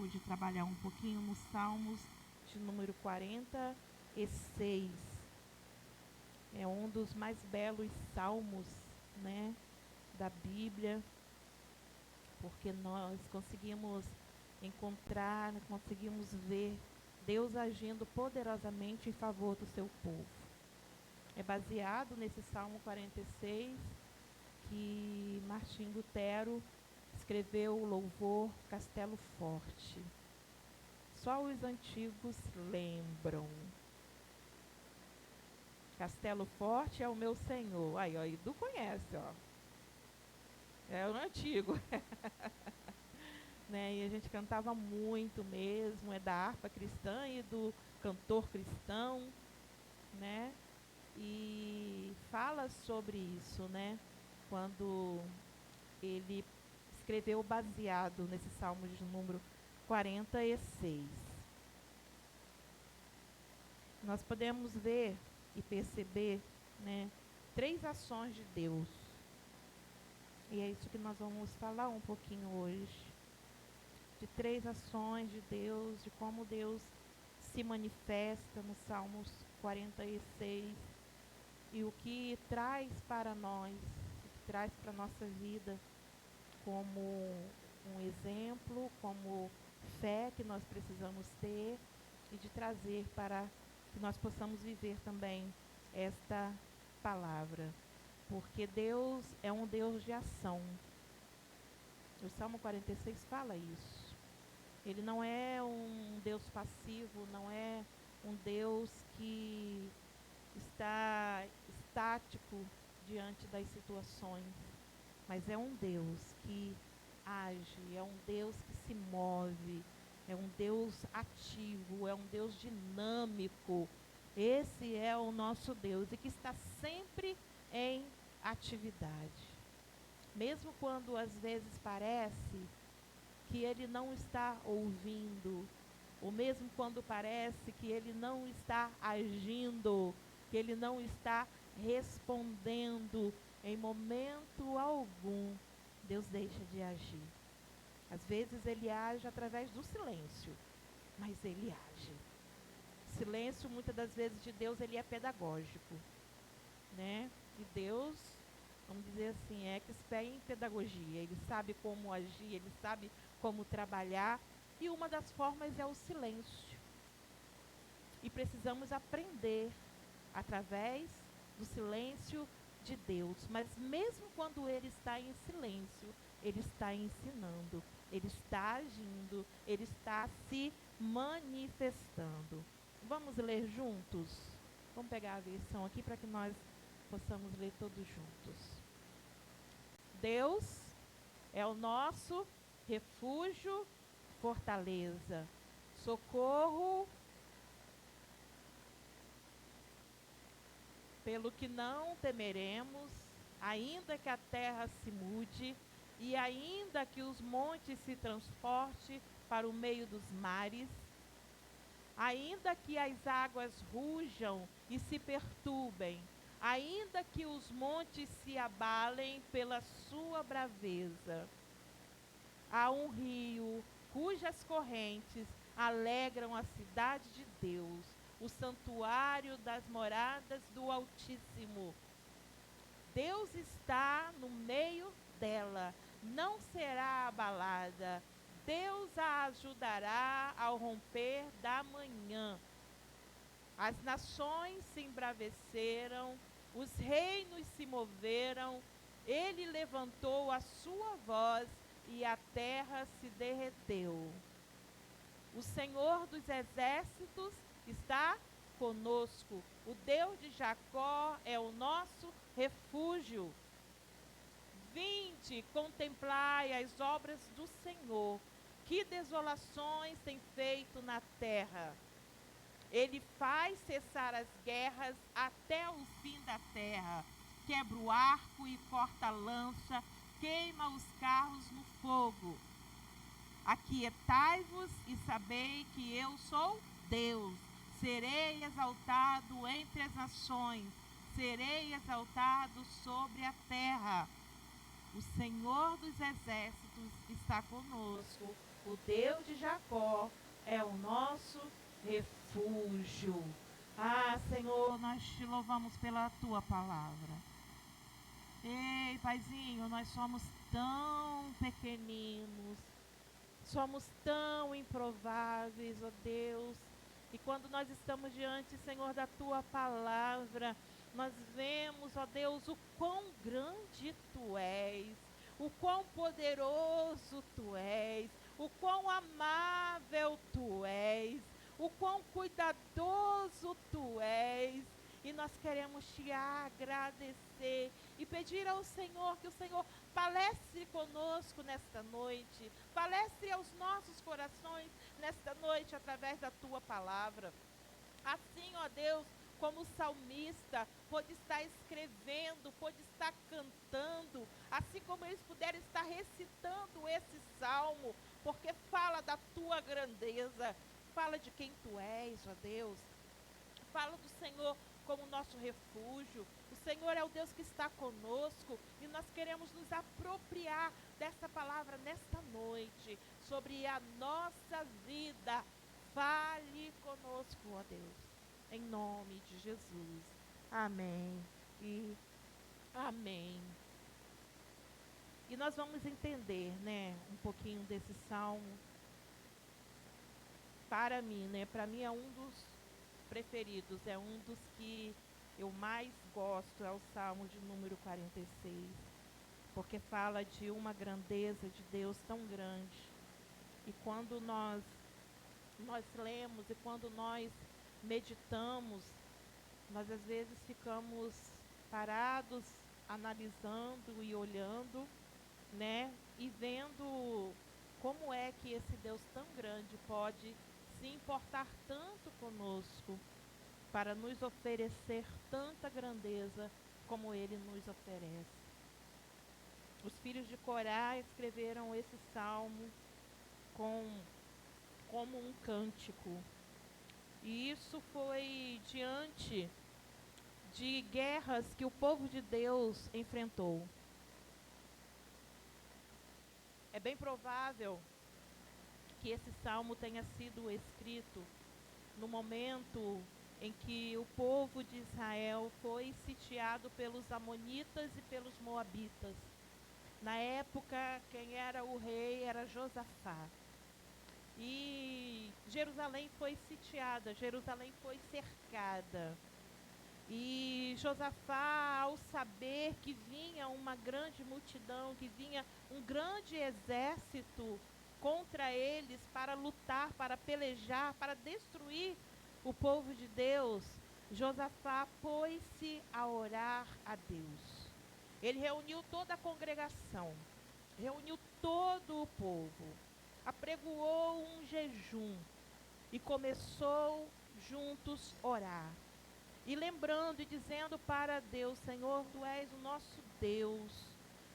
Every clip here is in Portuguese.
hoje trabalhar um pouquinho nos Salmos de número 46. É um dos mais belos salmos, né, da Bíblia, porque nós conseguimos encontrar, conseguimos ver Deus agindo poderosamente em favor do seu povo. É baseado nesse Salmo 46 que Martim Lutero escreveu o louvor Castelo Forte. Só os antigos lembram. Castelo Forte é o meu Senhor. Aí, ó, Edu conhece, ó. É o antigo. Né? E a gente cantava muito mesmo, é da harpa cristã e do cantor cristão, né? E fala sobre isso, né? Quando ele escreveu baseado nesse Salmo de número 46. Nós podemos ver e perceber, né, 3 ações de Deus. E é isso que nós vamos falar um pouquinho hoje. De 3 ações de Deus, de como Deus se manifesta no Salmos 46 e o que traz para nós, o que traz para a nossa vida como um exemplo, como fé que nós precisamos ter e de trazer para que nós possamos viver também esta palavra. Porque Deus é um Deus de ação. O Salmo 46 fala isso. Ele não é um Deus passivo, não é um Deus que está estático diante das situações, mas é um Deus que age, é um Deus que se move, é um Deus ativo, é um Deus dinâmico. Esse é o nosso Deus e que está sempre em atividade. Mesmo quando às vezes parece que ele não está ouvindo, ou mesmo quando parece que ele não está agindo, que ele não está respondendo em momento algum, Deus deixa de agir. Às vezes ele age através do silêncio, mas ele age. O silêncio, muitas das vezes, de Deus, ele é pedagógico, né? E Deus, vamos dizer assim, é expert em pedagogia. Ele sabe como agir, ele sabe como trabalhar. E uma das formas é o silêncio. E precisamos aprender através do silêncio de Deus. Mas mesmo quando ele está em silêncio, ele está ensinando, ele está agindo, ele está se manifestando. Vamos ler juntos? Vamos pegar a versão aqui para que nós possamos ler todos juntos. Deus é o nosso refúgio, fortaleza, socorro, pelo que não temeremos, ainda que a terra se mude, e ainda que os montes se transportem para o meio dos mares, ainda que as águas rujam e se perturbem, ainda que os montes se abalem pela sua braveza. Há um rio cujas correntes alegram a cidade de Deus, o santuário das moradas do Altíssimo. Deus está no meio dela, não será abalada. Deus a ajudará ao romper da manhã. As nações se embraveceram, os reinos se moveram, ele levantou a sua voz e a terra se derreteu. O Senhor dos exércitos está conosco. O Deus de Jacó é o nosso refúgio. Vinde, contemplai as obras do Senhor. Que desolações tem feito na terra. Ele faz cessar as guerras até o fim da terra. Quebra o arco e corta a lança, queima os carros no fogo. Aquietai-vos e sabei que eu sou Deus. Serei exaltado entre as nações, serei exaltado sobre a terra. O Senhor dos exércitos está conosco. O Deus de Jacó é o nosso refúgio. Ah, Senhor, nós te louvamos pela tua palavra. Ei, Paizinho, nós somos tão pequeninos, somos tão improváveis, ó Deus. E quando nós estamos diante, Senhor, da tua palavra, nós vemos, ó Deus, o quão grande tu és, o quão poderoso tu és, o quão amável tu és, o quão cuidadoso tu és. E nós queremos te agradecer e pedir ao Senhor que o Senhor palestre conosco nesta noite, palestre aos nossos corações nesta noite através da tua palavra. Assim, ó Deus, como o salmista pode estar escrevendo, pode estar cantando, assim como eles puderam estar recitando esse salmo, porque fala da tua grandeza, fala de quem tu és, ó Deus, fala do Senhor como nosso refúgio. O Senhor é o Deus que está conosco e nós queremos nos apropriar dessa palavra nesta noite, sobre a nossa vida. Fale conosco, ó Deus, em nome de Jesus. Amém e amém. E nós vamos entender, né, um pouquinho desse salmo. Para mim, é um dos preferidos, é um dos que eu mais gosto, é o Salmo de número 46, porque fala de uma grandeza de Deus tão grande. E quando nós lemos e quando nós meditamos, nós às vezes ficamos parados, analisando e olhando, né? E vendo como é que esse Deus tão grande pode se importar tanto conosco, para nos oferecer tanta grandeza como Ele nos oferece. Os filhos de Corá escreveram esse salmo como um cântico. E isso foi diante de guerras que o povo de Deus enfrentou. É bem provável que esse salmo tenha sido escrito no momento em que o povo de Israel foi sitiado pelos amonitas e pelos moabitas. Na época, quem era o rei era Josafá. E Jerusalém foi sitiada, Jerusalém foi cercada. E Josafá, ao saber que vinha uma grande multidão, que vinha um grande exército contra eles para lutar, para pelejar, para destruir o povo de Deus, Josafá pôs-se a orar a Deus. Ele reuniu toda a congregação, reuniu todo o povo, apregoou um jejum e começou juntos a orar. E lembrando e dizendo para Deus: Senhor, Tu és o nosso Deus.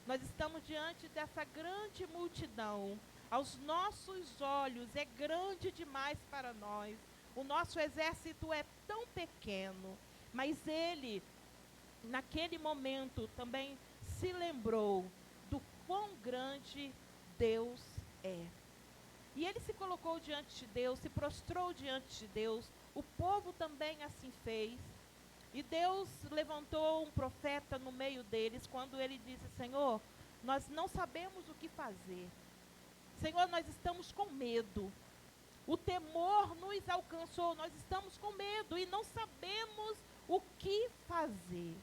Nós estamos diante dessa grande multidão. Aos nossos olhos é grande demais para nós. O nosso exército é tão pequeno. Mas ele, naquele momento, também se lembrou do quão grande Deus é. E ele se colocou diante de Deus, se prostrou diante de Deus. O povo também assim fez. E Deus levantou um profeta no meio deles, quando ele disse: Senhor, nós não sabemos o que fazer. Senhor, nós estamos com medo. O temor nos alcançou, nós estamos com medo e não sabemos o que fazer.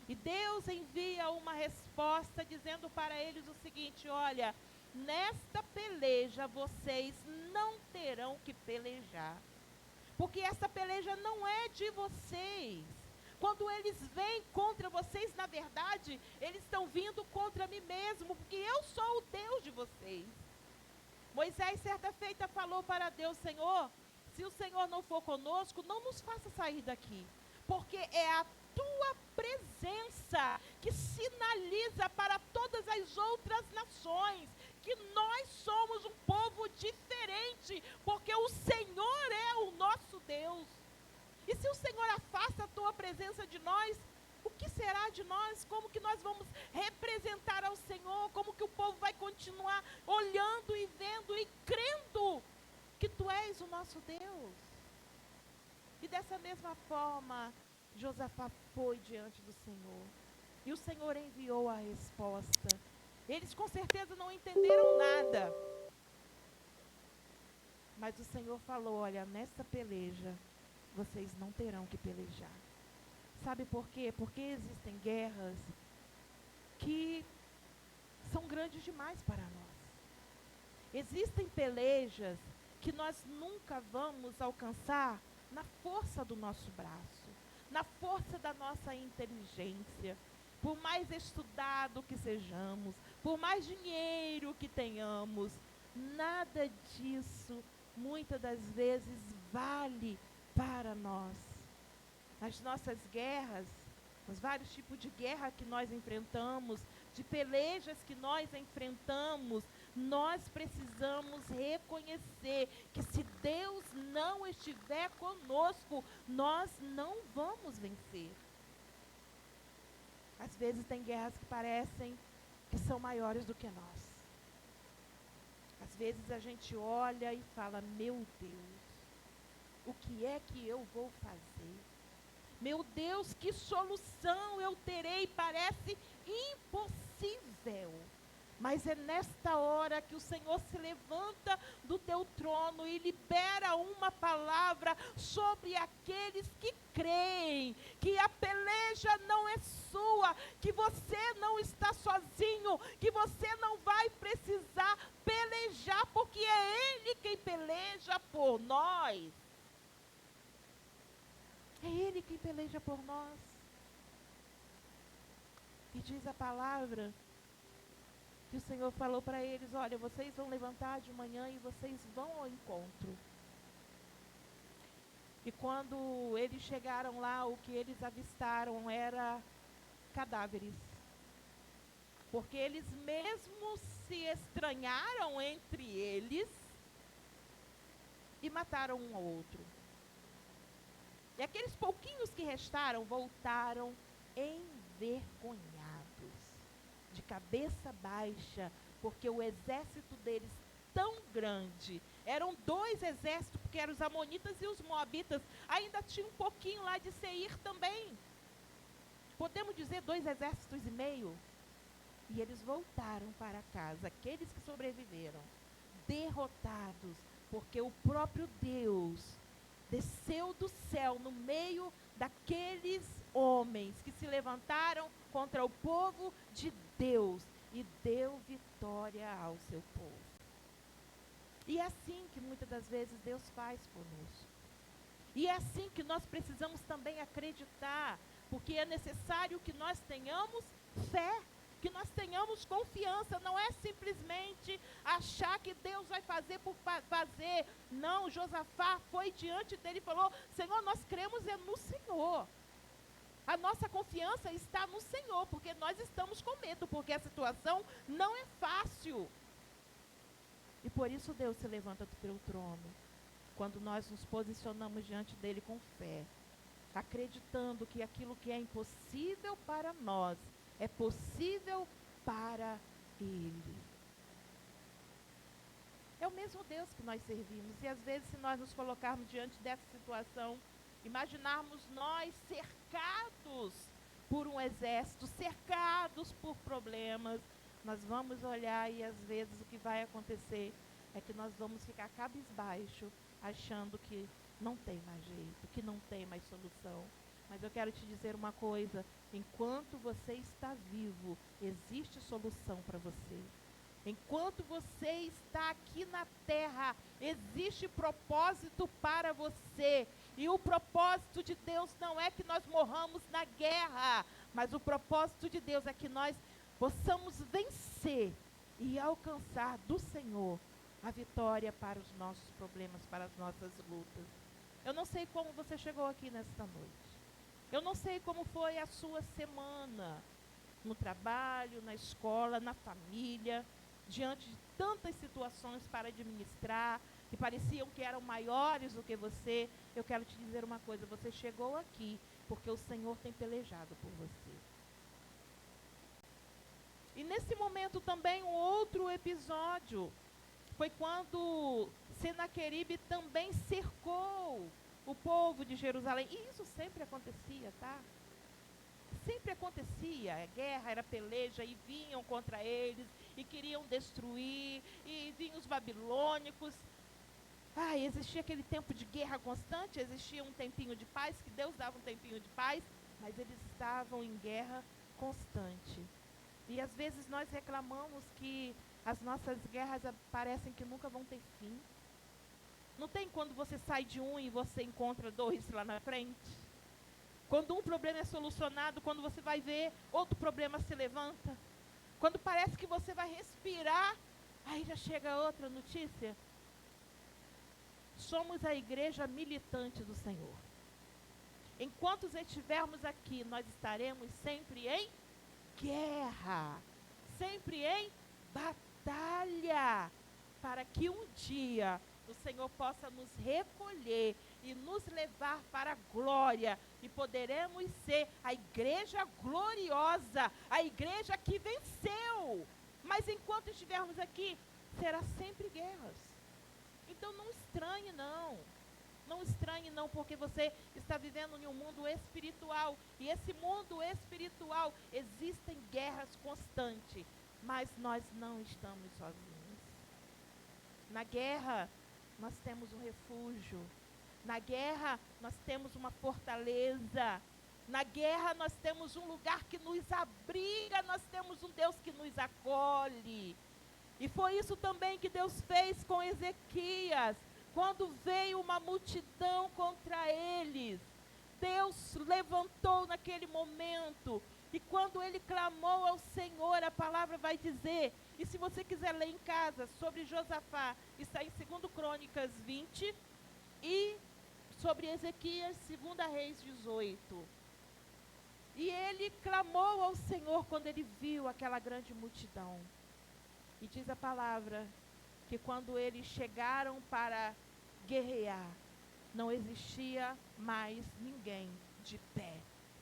E Deus envia uma resposta dizendo para eles o seguinte: olha, nesta peleja vocês não terão que pelejar. Porque essa peleja não é de vocês. Quando eles vêm contra vocês, na verdade, eles estão vindo contra mim mesmo, porque eu sou o Deus de vocês. Moisés, certa feita, falou para Deus: Senhor, se o Senhor não for conosco, não nos faça sair daqui. Porque é a tua presença que sinaliza para todas as outras nações que nós somos um povo diferente, porque o Senhor é o nosso Deus. E se o Senhor afasta a tua presença de nós, O que será de nós? Como que nós vamos representar ao Senhor? Como que o povo vai continuar olhando e vendo e crendo que Tu és o nosso Deus? E dessa mesma forma, Josafá foi diante do Senhor. E o Senhor enviou a resposta. Eles com certeza não entenderam nada. Mas o Senhor falou, olha, nessa peleja, vocês não terão que pelejar. Sabe por quê? Porque existem guerras que são grandes demais para nós. Existem pelejas que nós nunca vamos alcançar na força do nosso braço, na força da nossa inteligência. Por mais estudado que sejamos, por mais dinheiro que tenhamos, nada disso, muitas das vezes, vale para nós. As nossas guerras, os vários tipos de guerra que nós enfrentamos, de pelejas que nós enfrentamos, nós precisamos reconhecer que se Deus não estiver conosco, nós não vamos vencer. Às vezes tem guerras que parecem que são maiores do que nós. Às vezes a gente olha e fala, meu Deus, o que é que eu vou fazer? Meu Deus, que solução eu terei? Parece impossível. Mas é nesta hora que o Senhor se levanta do teu trono e libera uma palavra sobre aqueles que creem, que a peleja não é sua, que você não está sozinho, que você não vai precisar pelejar, porque é Ele quem peleja por nós. É Ele quem peleja por nós. E diz a palavra que o Senhor falou para eles, olha, vocês vão levantar de manhã e vocês vão ao encontro. E quando eles chegaram lá, o que eles avistaram era cadáveres. Porque eles mesmos se estranharam entre eles e mataram um ao outro. E aqueles pouquinhos que restaram voltaram envergonhados, de cabeça baixa, porque o exército deles tão grande, eram 2 exércitos, porque eram os amonitas e os moabitas, ainda tinha um pouquinho lá de Seir também. Podemos dizer 2 exércitos e meio. E eles voltaram para casa, aqueles que sobreviveram, derrotados, porque o próprio Deus desceu do céu no meio daqueles homens que se levantaram contra o povo de Deus e deu vitória ao seu povo. E é assim que muitas das vezes Deus faz conosco. E é assim que nós precisamos também acreditar, porque é necessário que nós tenhamos fé, que nós tenhamos confiança, não é simplesmente achar que Deus vai fazer por fazer. Não, Josafá foi diante dele e falou, Senhor, nós cremos no Senhor. A nossa confiança está no Senhor, porque nós estamos com medo, porque a situação não é fácil. E por isso Deus se levanta do teu trono, quando nós nos posicionamos diante dele com fé, acreditando que aquilo que é impossível para nós, é possível para Ele. É o mesmo Deus que nós servimos. E às vezes, se nós nos colocarmos diante dessa situação, imaginarmos nós cercados por um exército, cercados por problemas, nós vamos olhar e às vezes o que vai acontecer é que nós vamos ficar cabisbaixo, achando que não tem mais jeito, que não tem mais solução. Mas eu quero te dizer uma coisa, enquanto você está vivo, existe solução para você. Enquanto você está aqui na terra, existe propósito para você. E o propósito de Deus não é que nós morramos na guerra, mas o propósito de Deus é que nós possamos vencer e alcançar do Senhor a vitória para os nossos problemas, para as nossas lutas. Eu não sei como você chegou aqui nesta noite. Eu não sei como foi a sua semana, no trabalho, na escola, na família, diante de tantas situações para administrar, que pareciam que eram maiores do que você, eu quero te dizer uma coisa, você chegou aqui porque o Senhor tem pelejado por você. E nesse momento também um outro episódio foi quando Senaqueribe também cercou o povo de Jerusalém. E isso sempre acontecia, tá? Sempre acontecia, a guerra, era peleja, e vinham contra eles, e queriam destruir, e vinham os babilônicos. Existia aquele tempo de guerra constante, existia um tempinho de paz, que Deus dava um tempinho de paz, mas eles estavam em guerra constante. E às vezes nós reclamamos que as nossas guerras parecem que nunca vão ter fim. Não tem quando você sai de um e você encontra dois lá na frente? Quando um problema é solucionado, quando você vai ver, outro problema se levanta. Quando parece que você vai respirar, aí já chega outra notícia. Somos a igreja militante do Senhor. Enquanto estivermos aqui, nós estaremos sempre em guerra, sempre em batalha, para que um dia o Senhor possa nos recolher e nos levar para a glória, e poderemos ser a igreja gloriosa, a igreja que venceu. Mas enquanto estivermos aqui, será sempre guerras. Então não estranhe não. Não estranhe não, porque você está vivendo em um mundo espiritual. E esse mundo espiritual, existem guerras constantes. Mas nós não estamos sozinhos. Na guerra, nós temos um refúgio. Na guerra, nós temos uma fortaleza. Na guerra, nós temos um lugar que nos abriga. Nós temos um Deus que nos acolhe. E foi isso também que Deus fez com Ezequias. Quando veio uma multidão contra eles, Deus levantou naquele momento. E quando ele clamou ao Senhor, a palavra vai dizer, e se você quiser ler em casa sobre Josafá, está em 2 Crônicas 20, e sobre Ezequias, 2 Reis 18. E ele clamou ao Senhor quando ele viu aquela grande multidão. E diz a palavra que quando eles chegaram para guerrear, não existia mais ninguém de pé.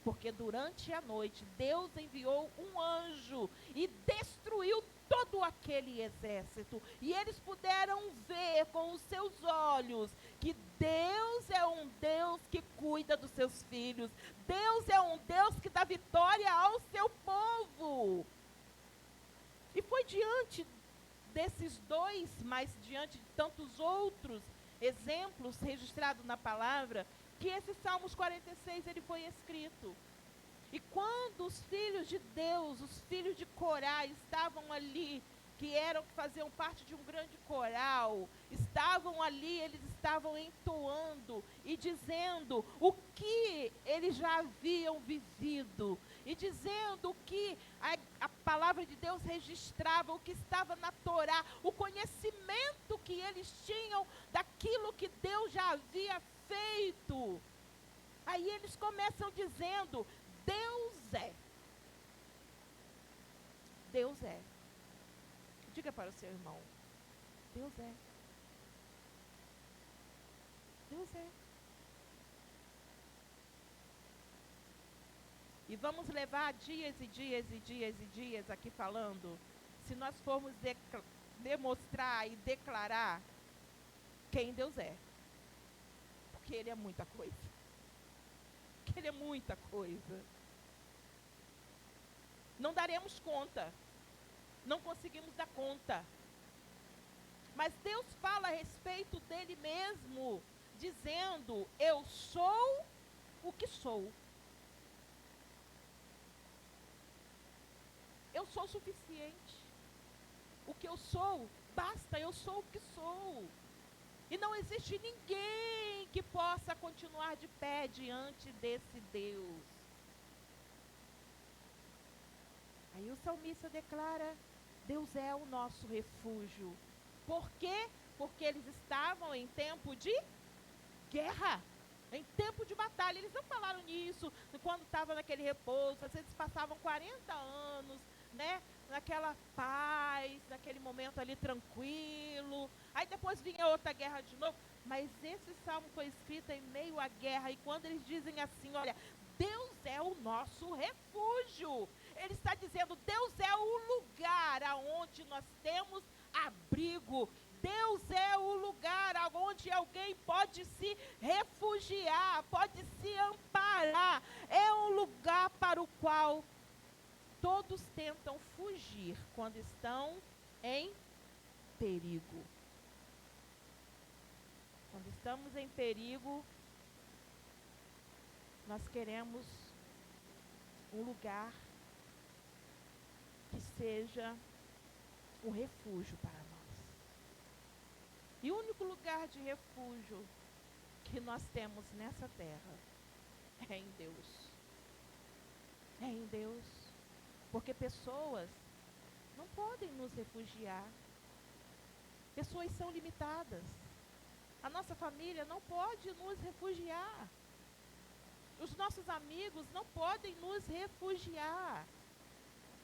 Porque durante a noite, Deus enviou um anjo e destruiu todo aquele exército. E eles puderam ver com os seus olhos que Deus é um Deus que cuida dos seus filhos. Deus é um Deus que dá vitória ao seu povo. E foi diante desses dois, mas diante de tantos outros exemplos registrados na palavra, que esse Salmos 46 ele foi escrito. E quando os filhos de Deus, os filhos de Corá estavam ali, que faziam parte de um grande coral, estavam ali, eles estavam entoando e dizendo o que eles já haviam vivido, e dizendo o que a palavra de Deus registrava, o que estava na Torá, o conhecimento que eles tinham daquilo que Deus já havia feito. Aí eles começam dizendo, Deus é. Deus é. Diga para o seu irmão, Deus é. Deus é. E vamos levar dias e dias e dias e dias aqui falando, se nós formos demonstrar e declarar quem Deus é. Porque Ele é muita coisa. Porque Ele é muita coisa. Não daremos conta. Não conseguimos dar conta. Mas Deus fala a respeito dele mesmo, dizendo, eu sou o que sou. Eu sou o suficiente. O que eu sou, basta, eu sou o que sou. E não existe ninguém que possa continuar de pé diante desse Deus. Aí o salmista declara, Deus é o nosso refúgio. Por quê? Porque eles estavam em tempo de guerra, em tempo de batalha. Eles não falaram nisso quando estavam naquele repouso. Eles passavam 40 anos né, naquela paz, naquele momento ali tranquilo. Aí depois vinha outra guerra de novo. Mas esse salmo foi escrito em meio à guerra. E quando eles dizem assim, olha, Deus é o nosso refúgio. Ele está dizendo, Deus é o lugar aonde nós temos abrigo. Deus é o lugar aonde alguém pode se refugiar, pode se amparar. É um lugar para o qual todos tentam fugir quando estão em perigo. Quando estamos em perigo, nós queremos um lugar que seja um refúgio para nós. E o único lugar de refúgio que nós temos nessa terra é em Deus. É em Deus. Porque pessoas não podem nos refugiar. Pessoas são limitadas. A nossa família não pode nos refugiar. Os nossos amigos não podem nos refugiar.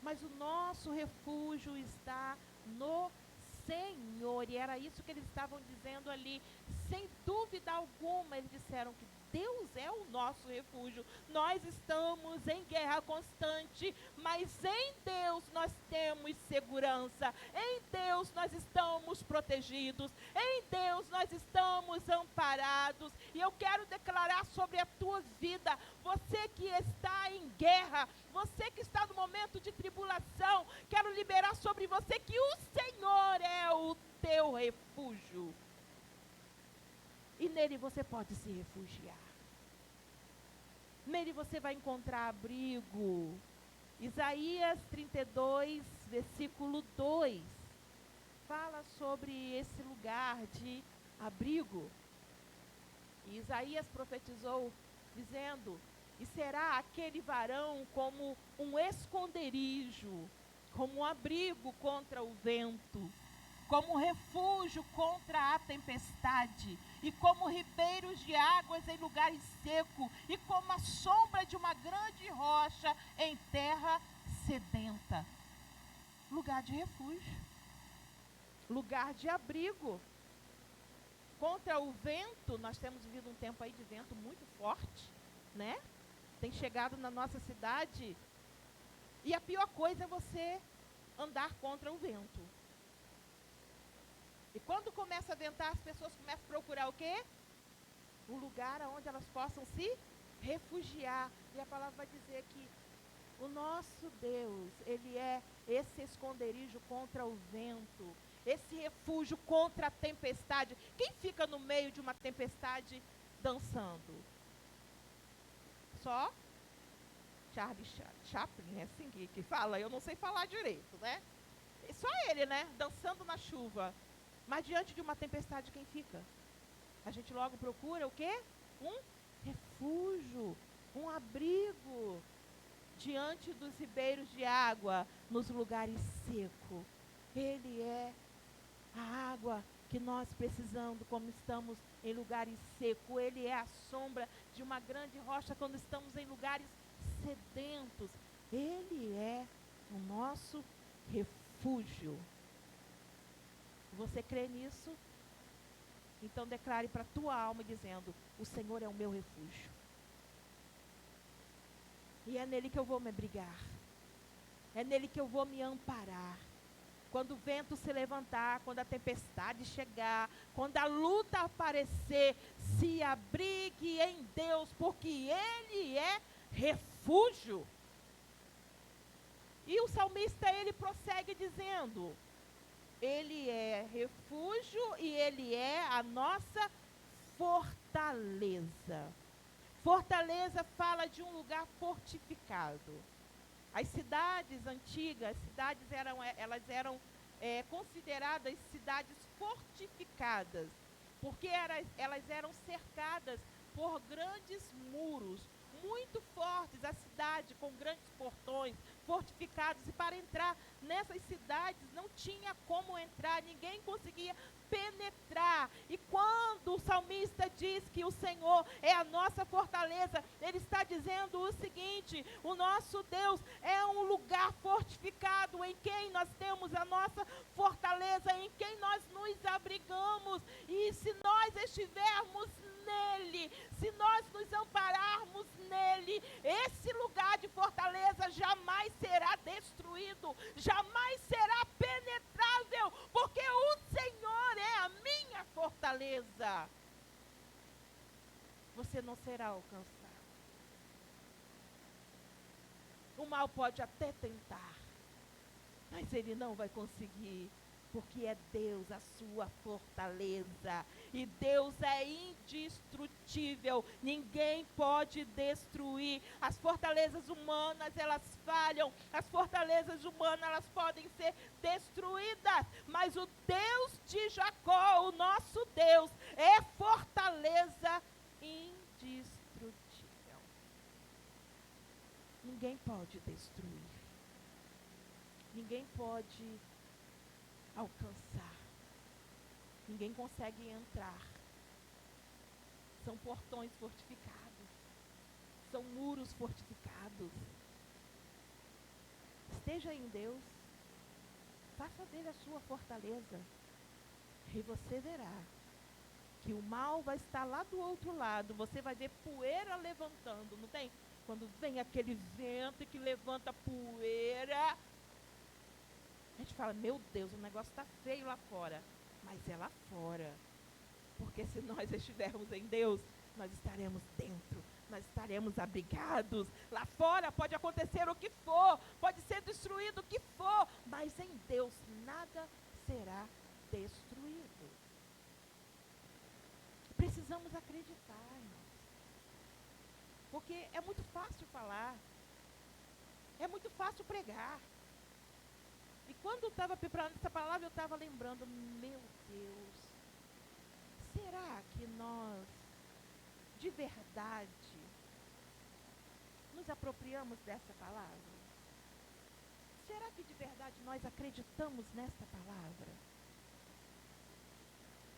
Mas o nosso refúgio está no Senhor. E era isso que eles estavam dizendo ali. Sem dúvida alguma, eles disseram que Deus é o nosso refúgio. Nós estamos em guerra constante, mas em Deus nós temos segurança. Em Deus nós estamos protegidos. Em Deus nós estamos amparados. E eu quero declarar sobre a tua vida, você que está em guerra, você que está no momento de tribulação, quero liberar sobre você que o Senhor é o teu refúgio. E nele você pode se refugiar. Nele você vai encontrar abrigo. Isaías 32, versículo 2, fala sobre esse lugar de abrigo. E Isaías profetizou, dizendo, e será aquele varão como um esconderijo, como um abrigo contra o vento, como refúgio contra a tempestade, e como ribeiros de águas em lugares secos, e como a sombra de uma grande rocha em terra sedenta. Lugar de refúgio, lugar de abrigo. Contra o vento, nós temos vivido um tempo aí de vento muito forte, né? Tem chegado na nossa cidade, e a pior coisa é você andar contra o vento. E quando começa a ventar, as pessoas começam a procurar o quê? Um lugar onde elas possam se refugiar. E a palavra vai dizer que o nosso Deus, Ele é esse esconderijo contra o vento, esse refúgio contra a tempestade. Quem fica no meio de uma tempestade dançando? Só Charlie Chaplin, é assim que fala? Eu não sei falar direito, né? Só ele, né? Dançando na chuva. Mas diante de uma tempestade, quem fica? A gente logo procura o quê? Um refúgio, um abrigo. Diante dos ribeiros de água, nos lugares secos. Ele é a água que nós precisamos quando estamos em lugares secos. Ele é a sombra de uma grande rocha quando estamos em lugares sedentos. Ele é o nosso refúgio. Você crê nisso? Então declare para a tua alma dizendo, o Senhor é o meu refúgio. E é nele que eu vou me abrigar. É nele que eu vou me amparar. Quando o vento se levantar, quando a tempestade chegar, quando a luta aparecer, se abrigue em Deus, porque Ele é refúgio. E o salmista, ele prossegue dizendo, Ele é refúgio e Ele é a nossa fortaleza. Fortaleza fala de um lugar fortificado. As cidades antigas, elas eram consideradas cidades fortificadas, porque elas eram cercadas por grandes muros, muito fortes, a cidade com grandes portões, fortificados, e para entrar nessas cidades não tinha como entrar, ninguém conseguia penetrar. E quando quando o salmista diz que o Senhor é a nossa fortaleza, ele está dizendo o seguinte: o nosso Deus é um lugar fortificado em quem nós temos a nossa fortaleza, em quem nós nos abrigamos. E se nós estivermos nele, se nós nos ampararmos nele, esse lugar de fortaleza jamais será destruído, jamais será penetrável, porque o Senhor é a minha fortaleza. Você não será alcançado. O mal pode até tentar, mas ele não vai conseguir, porque é Deus a sua fortaleza, e Deus é indestrutível, ninguém pode destruir. As fortalezas humanas, elas falham, as fortalezas humanas, elas podem ser destruídas, mas o Deus de Jacó, o nosso Deus, é fortaleza indestrutível. Ninguém pode destruir, ninguém pode alcançar, ninguém consegue entrar. São portões fortificados, são muros fortificados. Esteja em Deus, faça dele a sua fortaleza, e você verá que o mal vai estar lá do outro lado. Você vai ver poeira levantando, não tem? Quando vem aquele vento que levanta poeira, a gente fala: meu Deus, o negócio está feio lá fora. Mas é lá fora. Porque se nós estivermos em Deus, nós estaremos dentro. Nós estaremos abrigados. Lá fora pode acontecer o que for, pode ser destruído o que for, mas em Deus nada será destruído. Precisamos acreditar, irmãos. Porque é muito fácil falar, é muito fácil pregar. E quando eu estava preparando essa palavra, eu estava lembrando: meu Deus, será que nós, de verdade, nos apropriamos dessa palavra? Será que de verdade nós acreditamos nessa palavra?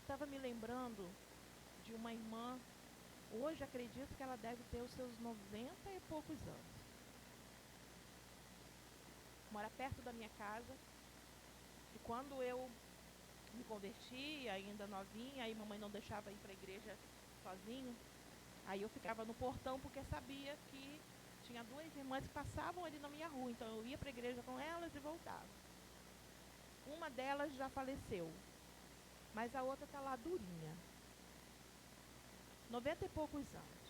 Estava me lembrando de uma irmã, hoje acredito que ela deve ter os seus 90 e poucos anos. Mora perto da minha casa. E quando eu me converti, ainda novinha, aí mamãe não deixava ir para a igreja sozinho. Aí eu ficava no portão porque sabia que tinha duas irmãs que passavam ali na minha rua. Então eu ia para a igreja com elas e voltava. Uma delas já faleceu, mas a outra está lá durinha. 90 e poucos anos.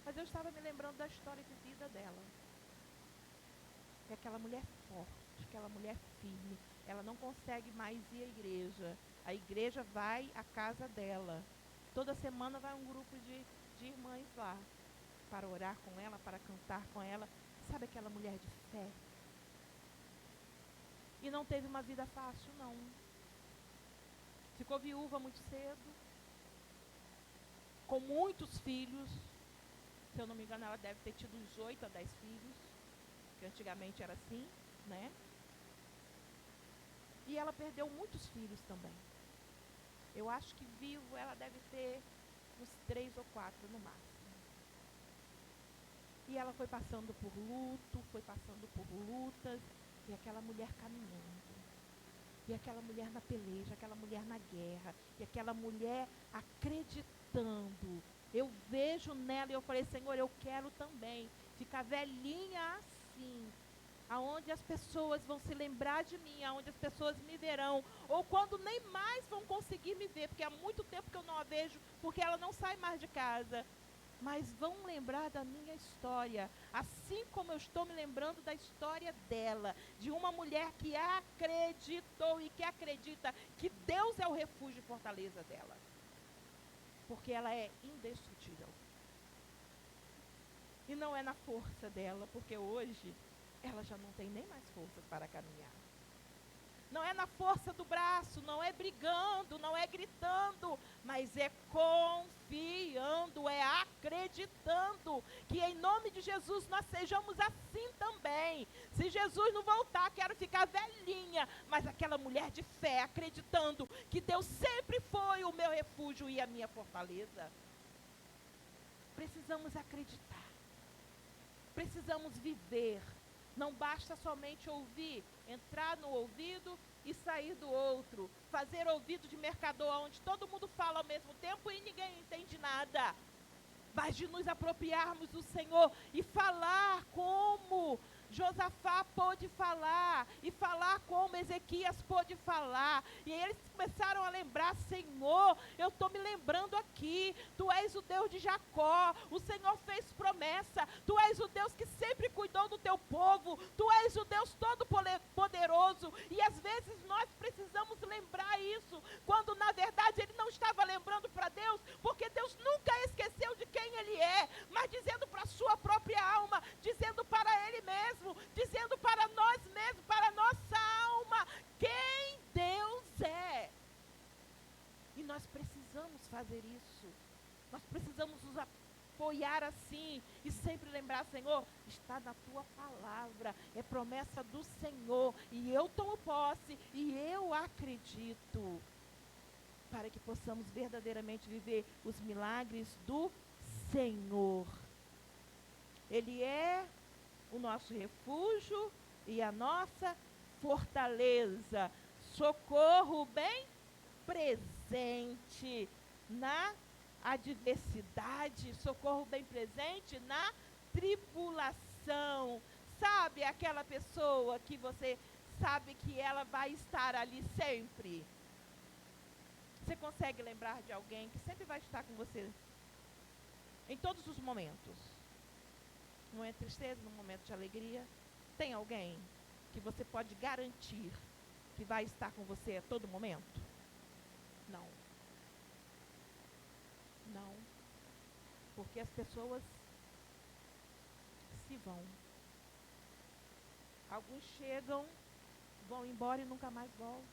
Mas eu estava me lembrando da história de vida dela. É aquela mulher forte, aquela mulher firme. Ela não consegue mais ir à igreja. A igreja vai à casa dela. Toda semana vai um grupo de irmãs lá para orar com ela, para cantar com ela. Sabe aquela mulher de fé? E não teve uma vida fácil, não. Ficou viúva muito cedo, com muitos filhos. Se eu não me engano, ela deve ter tido uns 8 a 10 filhos, que antigamente era assim, né? E ela perdeu muitos filhos também. Eu acho que vivo ela deve ter uns 3 ou 4 no máximo. E ela foi passando por luto, foi passando por lutas, e aquela mulher caminhando. E aquela mulher na peleja, aquela mulher na guerra, e aquela mulher acreditando. Eu vejo nela e eu falei: Senhor, eu quero também ficar velhinha assim, aonde as pessoas vão se lembrar de mim, aonde as pessoas me verão, ou quando nem mais vão conseguir me ver, porque há muito tempo que eu não a vejo, porque ela não sai mais de casa, mas vão lembrar da minha história, assim como eu estou me lembrando da história dela, de uma mulher que acreditou e que acredita que Deus é o refúgio e fortaleza dela, porque ela é indestrutível. E não é na força dela, porque hoje ela já não tem nem mais forças para caminhar. não é na força do braço, não é brigando, não é gritando, mas é confiando, é acreditando que em nome de Jesus nós sejamos assim também. Se Jesus não voltar, quero ficar velhinha, mas aquela mulher de fé, acreditando que Deus sempre foi o meu refúgio e a minha fortaleza. Precisamos acreditar, precisamos viver. Não basta somente ouvir, entrar no ouvido e sair do outro. Fazer ouvido de mercador, onde todo mundo fala ao mesmo tempo e ninguém entende nada. Mas de nos apropriarmos do Senhor e falar como Josafá pôde falar, e falar como Ezequias pôde falar. E eles começaram a lembrar: Senhor, eu estou me lembrando aqui, Tu és o Deus de Jacó, o Senhor fez promessa, Tu és o Deus que sempre cuidou do Teu povo, Tu és o Deus todo-poderoso. E às vezes nós precisamos lembrar isso, quando na verdade ele não estava lembrando para Deus, porque Deus nunca esqueceu de quem Ele é, mas dizendo para a sua própria alma, dizendo para Ele mesmo, dizendo para nós mesmos, para a nossa alma, quem Deus é. E nós precisamos fazer isso. Nós precisamos nos apoiar assim e sempre lembrar: Senhor, está na Tua palavra, é promessa do Senhor, e eu tomo posse e eu acredito, para que possamos verdadeiramente viver os milagres do Senhor. Ele é o nosso refúgio e a nossa fortaleza, socorro bem presente na adversidade, socorro bem presente na tribulação. Sabe aquela pessoa que você sabe que ela vai estar ali sempre? Você consegue lembrar de alguém que sempre vai estar com você em todos os momentos? No momento de tristeza, no momento de alegria. Tem alguém que você pode garantir que vai estar com você a todo momento? Não. Não. Porque as pessoas se vão. Alguns chegam, vão embora e nunca mais voltam.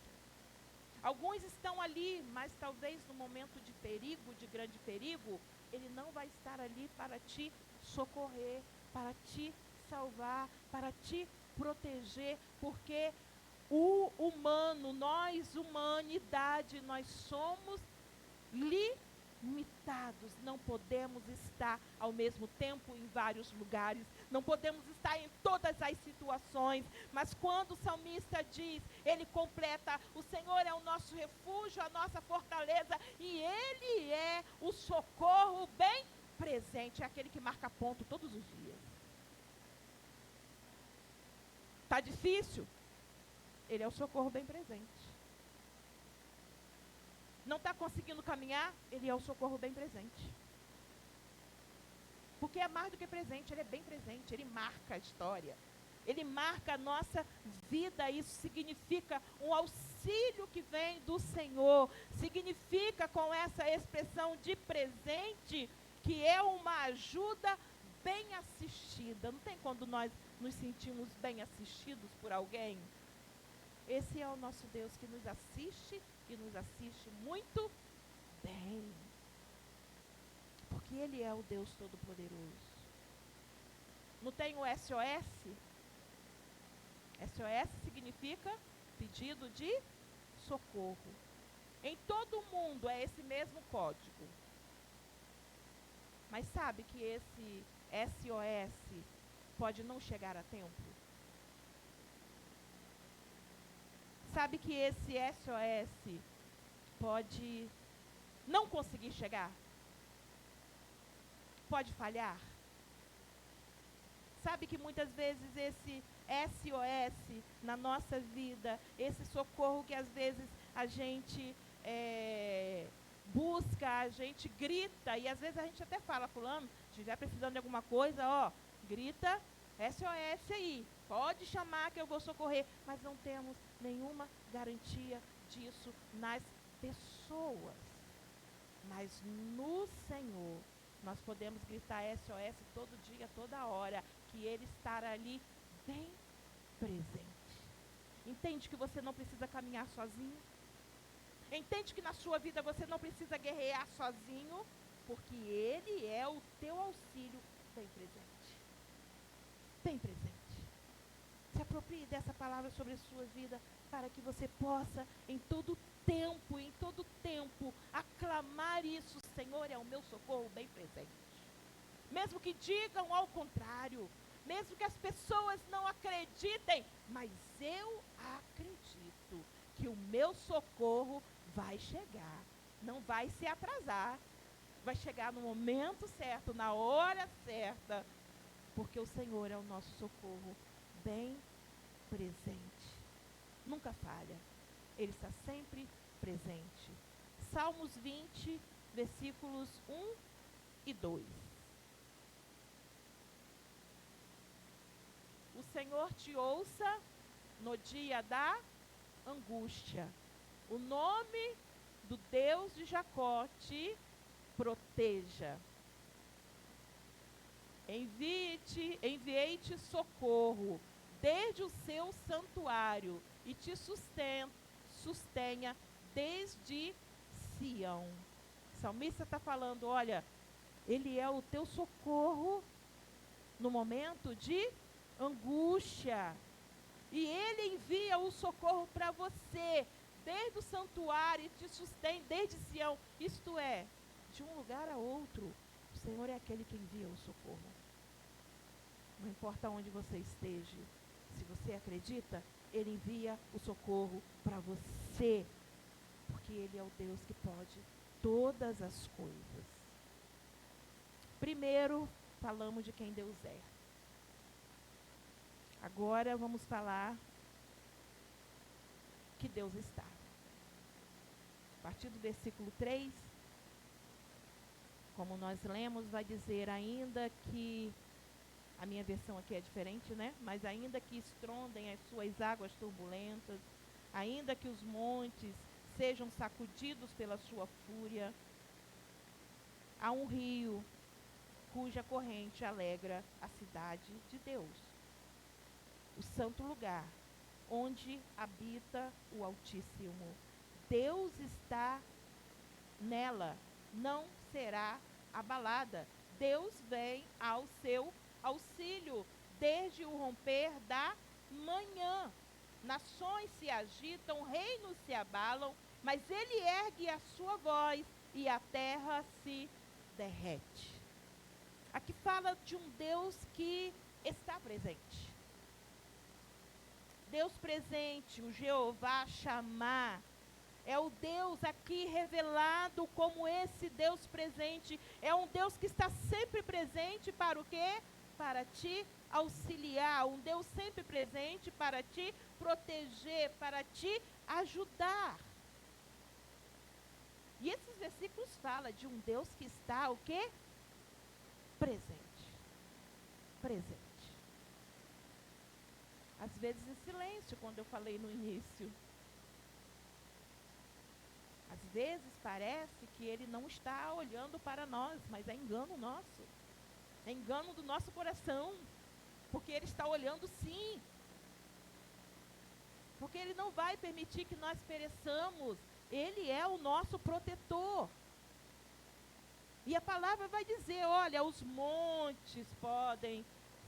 Alguns estão ali, mas talvez no momento de perigo, de grande perigo, ele não vai estar ali para te socorrer, para te salvar, para te proteger, porque o humano, nós, humanidade, nós somos limitados, não podemos estar ao mesmo tempo em vários lugares, não podemos estar em todas as situações, mas quando o salmista diz, ele completa: o Senhor é o nosso refúgio, a nossa fortaleza, e Ele é o socorro bem presente, é aquele que marca ponto todos os dias. Está difícil? Ele é o socorro bem presente. Não está conseguindo caminhar? Ele é o socorro bem presente. Porque é mais do que presente, ele é bem presente, ele marca a história. Ele marca a nossa vida, isso significa um auxílio que vem do Senhor. Significa, com essa expressão de presente, que é uma ajuda bem assistida. Não tem quando nós nos sentimos bem assistidos por alguém? Esse é o nosso Deus que nos assiste e nos assiste muito bem. Porque Ele é o Deus Todo-Poderoso. Não tem o SOS? SOS significa pedido de socorro. Em todo o mundo é esse mesmo código. Mas sabe que esse SOS pode não chegar a tempo? Sabe que esse SOS pode não conseguir chegar? Pode falhar? Sabe que muitas vezes esse SOS na nossa vida, esse socorro que às vezes a gente busca, a gente grita, e às vezes a gente até fala: fulano, se estiver precisando de alguma coisa, ó, grita SOS aí, pode chamar que eu vou socorrer, mas não temos nenhuma garantia disso nas pessoas. Mas no Senhor, nós podemos gritar SOS todo dia, toda hora, que Ele estará ali bem presente. Entende que você não precisa caminhar sozinho? Entende que na sua vida você não precisa guerrear sozinho? Porque Ele é o teu auxílio bem presente. Bem presente. Se aproprie dessa palavra sobre a sua vida, para que você possa, em todo tempo, aclamar isso: Senhor é o meu socorro bem presente. Mesmo que digam ao contrário, mesmo que as pessoas não acreditem, mas eu acredito que o meu socorro vai chegar, não vai se atrasar, vai chegar no momento certo, na hora certa, porque o Senhor é o nosso socorro bem presente. Nunca falha, Ele está sempre presente. Salmos 20, versículos 1 e 2. O Senhor te ouça no dia da angústia. O nome do Deus de Jacó te proteja. Enviei-te socorro desde o seu santuário e te sustenha desde Sião. O salmista está falando, olha, Ele é o teu socorro no momento de angústia. E Ele envia o socorro para você, desde o santuário, e te sustém desde Sião. Isto é, de um lugar a outro, o Senhor é aquele que envia o socorro. Não importa onde você esteja, se você acredita, Ele envia o socorro para você, porque Ele é o Deus que pode todas as coisas. Primeiro, falamos de quem Deus é. Agora vamos falar que Deus está. A partir do versículo 3, como nós lemos, vai dizer: ainda que, a minha versão aqui é diferente, né? Mas ainda que estrondem as suas águas turbulentas, ainda que os montes sejam sacudidos pela sua fúria, há um rio cuja corrente alegra a cidade de Deus, o santo lugar, onde habita o Altíssimo. Deus está nela, não será abalada. Deus vem ao seu auxílio desde o romper da manhã. Nações se agitam, reinos se abalam, mas Ele ergue a sua voz e a terra se derrete. Aqui fala de um Deus que está presente. Deus presente, o Jeová Chamá, é o Deus aqui revelado como esse Deus presente. É um Deus que está sempre presente para o quê? Para te auxiliar. Um Deus sempre presente para te proteger, para te ajudar. E esses versículos falam de um Deus que está o quê? Presente. Presente. Às vezes em silêncio, como eu falei no início. Às vezes parece que Ele não está olhando para nós, mas é engano nosso. É engano do nosso coração. Porque Ele está olhando sim. Porque Ele não vai permitir que nós pereçamos. Ele é o nosso protetor. E a palavra vai dizer, olha, os montes podem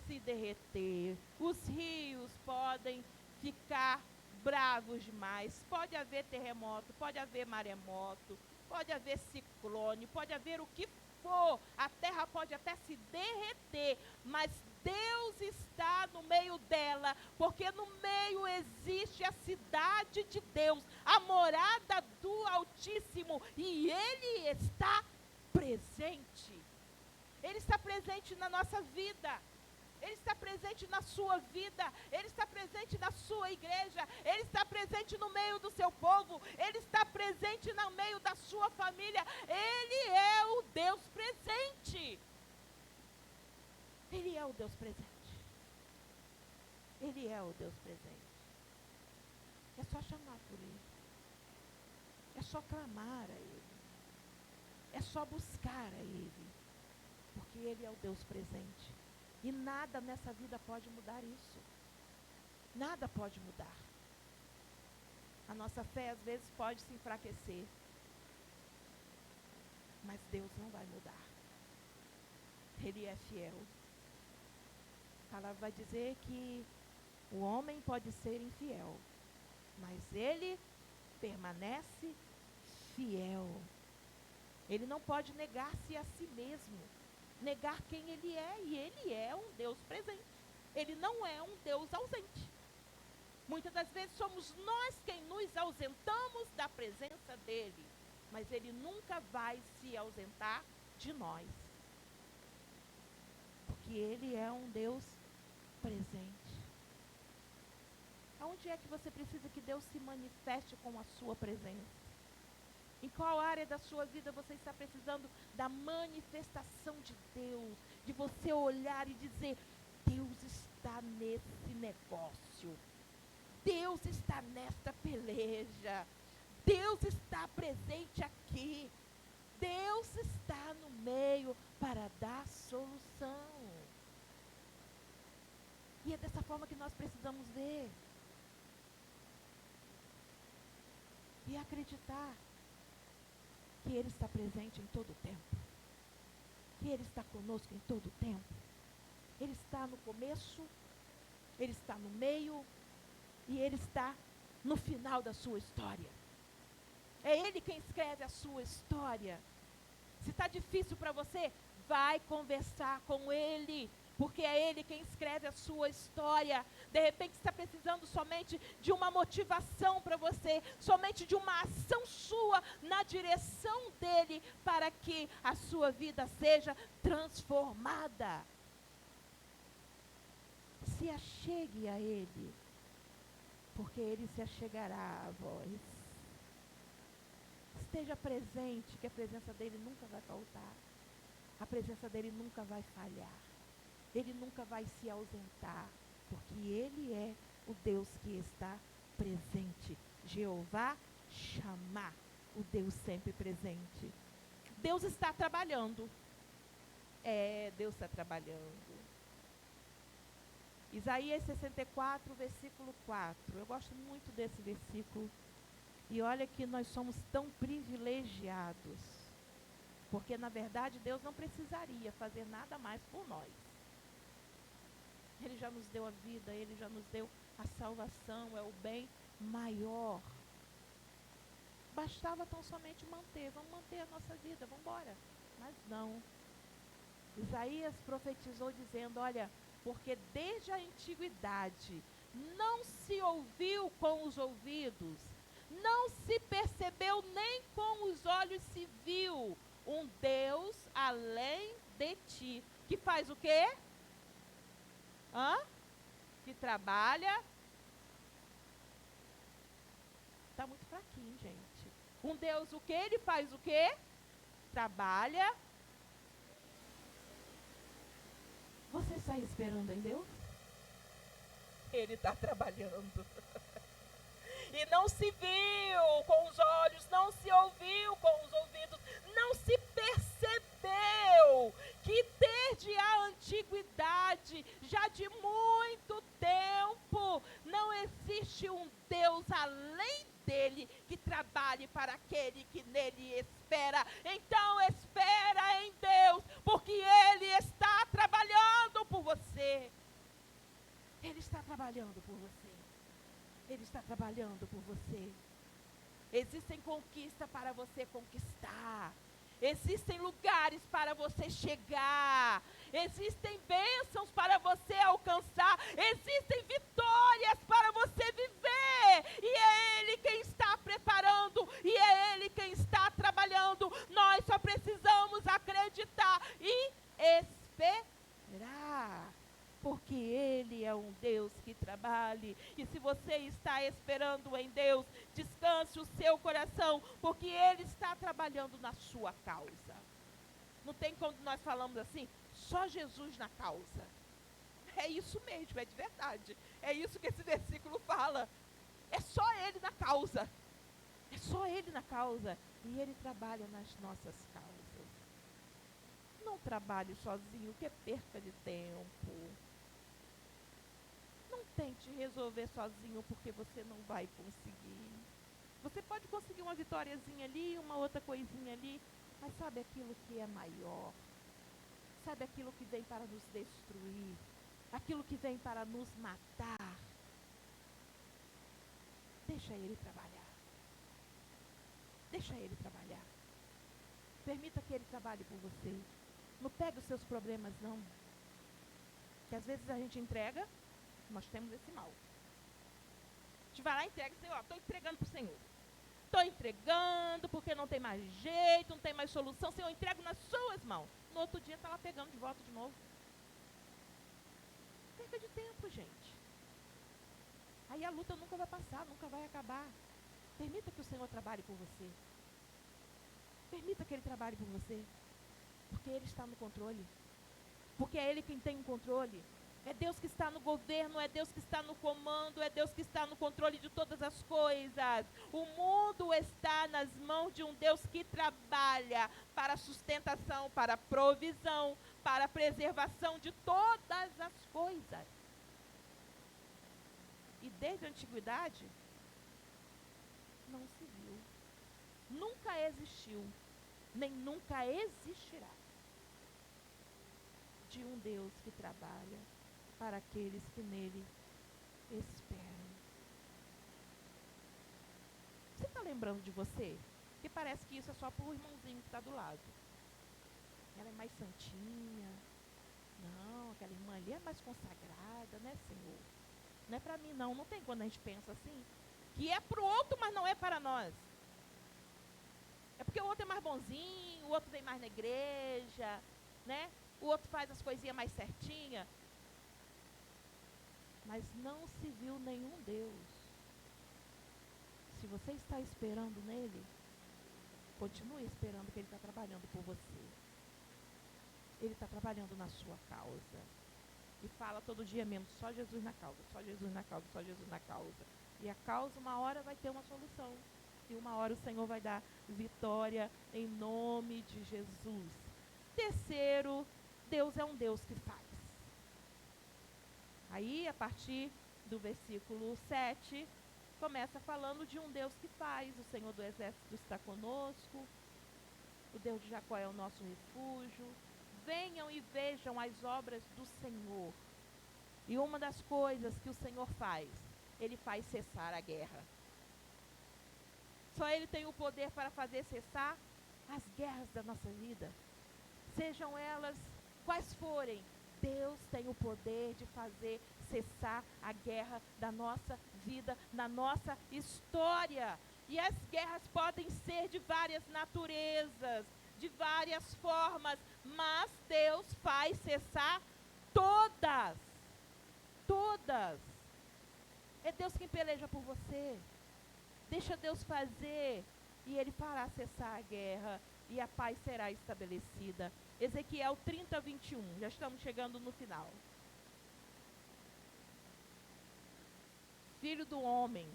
se derreter, os rios podem ficar bravos demais, pode haver terremoto, pode haver maremoto, pode haver ciclone, pode haver o que for, a terra pode até se derreter, mas Deus está no meio dela, porque no meio existe a cidade de Deus, a morada do Altíssimo, e Ele está presente. Ele está presente na nossa vida. Ele está presente na sua vida, Ele está presente na sua igreja, Ele está presente no meio do seu povo, Ele está presente no meio da sua família. Ele é o Deus presente. Ele é o Deus presente. Ele é o Deus presente. É só chamar por Ele. É só clamar a Ele. É só buscar a Ele. Porque Ele é o Deus presente. E nada nessa vida pode mudar isso. Nada pode mudar. A nossa fé às vezes pode se enfraquecer, mas Deus não vai mudar. Ele é fiel. A palavra vai dizer que o homem pode ser infiel, mas ele permanece fiel. Ele não pode negar-se a si mesmo, negar quem ele é, e ele é um Deus presente. Ele não é um Deus ausente. Muitas das vezes somos nós quem nos ausentamos da presença dele, mas ele nunca vai se ausentar de nós, porque ele é um Deus presente. Aonde é que você precisa que Deus se manifeste com a sua presença? Em qual área da sua vida você está precisando da manifestação de Deus? De você olhar e dizer, Deus está nesse negócio. Deus está nesta peleja. Deus está presente aqui. Deus está no meio para dar solução. E é dessa forma que nós precisamos ver. E acreditar que Ele está presente em todo o tempo. Que Ele está conosco em todo o tempo. Ele está no começo, Ele está no meio e Ele está no final da sua história. É Ele quem escreve a sua história. Se está difícil para você, vai conversar com Ele, porque é Ele quem escreve a sua história. De repente está precisando somente de uma motivação para você, somente de uma ação sua na direção dEle, para que a sua vida seja transformada. Se achegue a Ele, porque Ele se achegará a vós. Esteja presente, que a presença dEle nunca vai faltar. A presença dEle nunca vai falhar. Ele nunca vai se ausentar, porque Ele é o Deus que está presente. Jeová Chamá, o Deus sempre presente. Deus está trabalhando. Deus está trabalhando. Isaías 64, versículo 4. Eu gosto muito desse versículo. E olha que nós somos tão privilegiados. Porque, na verdade, Deus não precisaria fazer nada mais por nós. Ele já nos deu a vida, Ele já nos deu a salvação, é o bem maior. Bastava tão somente vamos manter a nossa vida, vamos embora. Mas não. Isaías profetizou dizendo, olha, porque desde a antiguidade não se ouviu com os ouvidos, não se percebeu nem com os olhos se viu um Deus além de ti. Que faz o quê? Que trabalha. Está muito fraquinho, gente. Um Deus o quê? Ele faz o quê? Trabalha. Você está esperando em Deus? Ele está trabalhando. E não se viu com os olhos, não se ouviu com os ouvidos, não se percebeu que desde a antiguidade, já de muito tempo, não existe um Deus além dele que trabalhe para aquele que nele espera. Então espera em Deus, porque Ele está trabalhando por você. Ele está trabalhando por você. Ele está trabalhando por você. Existem conquistas para você conquistar. Existem lugares para você chegar. Existem bênçãos para você alcançar. Existem vitórias para você viver. E é Ele quem está preparando. E é Ele quem está trabalhando. Nós só precisamos acreditar e esperar. Porque Ele é um Deus que trabalha. E se você está esperando em Deus, descanse o seu coração, porque Ele está trabalhando na sua causa. Não tem como nós falamos assim, só Jesus na causa. É isso mesmo, é de verdade. É isso que esse versículo fala. É só Ele na causa. É só Ele na causa. E Ele trabalha nas nossas causas. Não trabalhe sozinho, que é perca de tempo. Não tente resolver sozinho, porque você não vai conseguir. Você pode conseguir uma vitóriazinha ali, uma outra coisinha ali, mas sabe aquilo que é maior? Sabe aquilo que vem para nos destruir? Aquilo que vem para nos matar? Deixa Ele trabalhar. Deixa Ele trabalhar. Permita que Ele trabalhe por você. Não pegue os seus problemas, não. Que às vezes a gente entrega, nós temos esse mal. A gente vai lá e entrega, Senhor, estou entregando para o Senhor. Estou entregando porque não tem mais jeito, não tem mais solução. Senhor, eu entrego nas suas mãos. No outro dia está lá pegando de volta de novo. Perca de tempo, gente. Aí a luta nunca vai passar, nunca vai acabar. Permita que o Senhor trabalhe por você. Permita que Ele trabalhe por você. Porque Ele está no controle. Porque é Ele quem tem o controle. É Deus que está no governo, é Deus que está no comando, é Deus que está no controle de todas as coisas. O mundo está nas mãos de um Deus que trabalha para a sustentação, para a provisão, para a preservação de todas as coisas. E desde a antiguidade, não se viu. Nunca existiu, nem nunca existirá, de um Deus que trabalha para aqueles que nele esperam. Você está lembrando de você? Que parece que isso é só para o irmãozinho que está do lado. Ela é mais santinha. Não, aquela irmã ali é mais consagrada, né, Senhor? Não é para mim, não. Não tem quando a gente pensa assim. Que é para o outro, mas não é para nós. É porque o outro é mais bonzinho, o outro vem mais na igreja, né? O outro faz as coisinhas mais certinhas. Mas não se viu nenhum Deus. Se você está esperando nele, continue esperando que ele está trabalhando por você. Ele está trabalhando na sua causa. E fala todo dia mesmo, só Jesus na causa, só Jesus na causa, só Jesus na causa. E a causa, uma hora vai ter uma solução. E uma hora o Senhor vai dar vitória em nome de Jesus. Terceiro, Deus é um Deus que faz. Aí, a partir do versículo 7, começa falando de um Deus que faz. O Senhor do Exército está conosco. O Deus de Jacó é o nosso refúgio. Venham e vejam as obras do Senhor. E uma das coisas que o Senhor faz, Ele faz cessar a guerra. Só Ele tem o poder para fazer cessar as guerras da nossa vida. Sejam elas quais forem, Deus tem o poder de fazer cessar a guerra da nossa vida, na nossa história. E as guerras podem ser de várias naturezas, de várias formas, mas Deus faz cessar todas. Todas. É Deus quem peleja por você. Deixa Deus fazer e Ele fará cessar a guerra e a paz será estabelecida. Ezequiel 30, 21. Já estamos chegando no final. Filho do homem,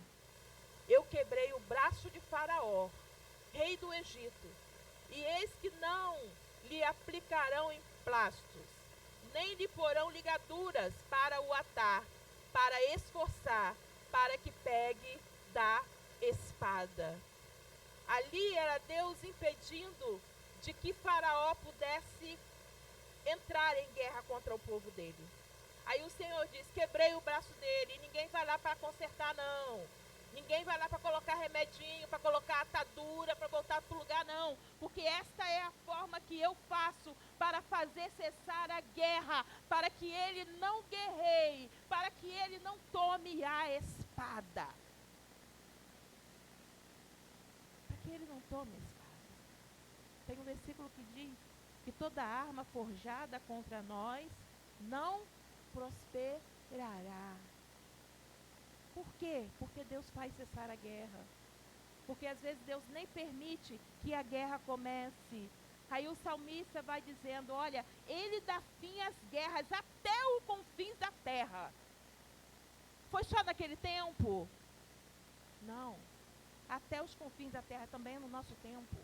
eu quebrei o braço de Faraó, rei do Egito, e eis que não lhe aplicarão emplastos, nem lhe porão ligaduras para o atar, para esforçar, para que pegue da espada. Ali era Deus impedindo de que Faraó pudesse entrar em guerra contra o povo dele. Aí o Senhor diz, quebrei o braço dele, e ninguém vai lá para consertar, não. Ninguém vai lá para colocar remedinho, para colocar atadura, para voltar para o lugar, não. Porque esta é a forma que eu faço para fazer cessar a guerra, para que ele não guerreie, para que ele não tome a espada. Para que ele não tome a espada. Tem um versículo que diz que toda arma forjada contra nós não prosperará. Por quê? Porque Deus faz cessar a guerra. Porque às vezes Deus nem permite que a guerra comece. Aí o salmista vai dizendo, olha, Ele dá fim às guerras até o confins da terra. Foi só naquele tempo? Não. Até os confins da terra também é no nosso tempo.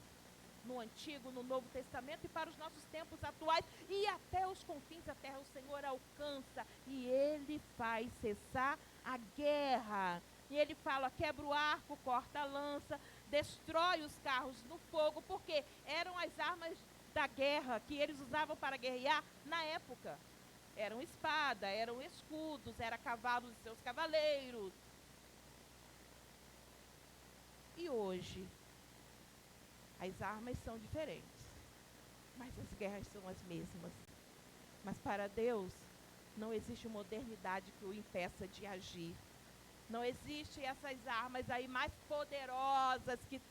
No Antigo, no Novo Testamento e para os nossos tempos atuais. E até os confins da terra o Senhor alcança. E Ele faz cessar a guerra. E ele fala, quebra o arco, corta a lança, destrói os carros no fogo, porque eram as armas da guerra que eles usavam para guerrear na época. Eram espada, eram escudos, eram cavalos e seus cavaleiros. E hoje, as armas são diferentes, mas as guerras são as mesmas. Mas para Deus, não existe modernidade que o impeça de agir. Não existe essas armas aí mais poderosas que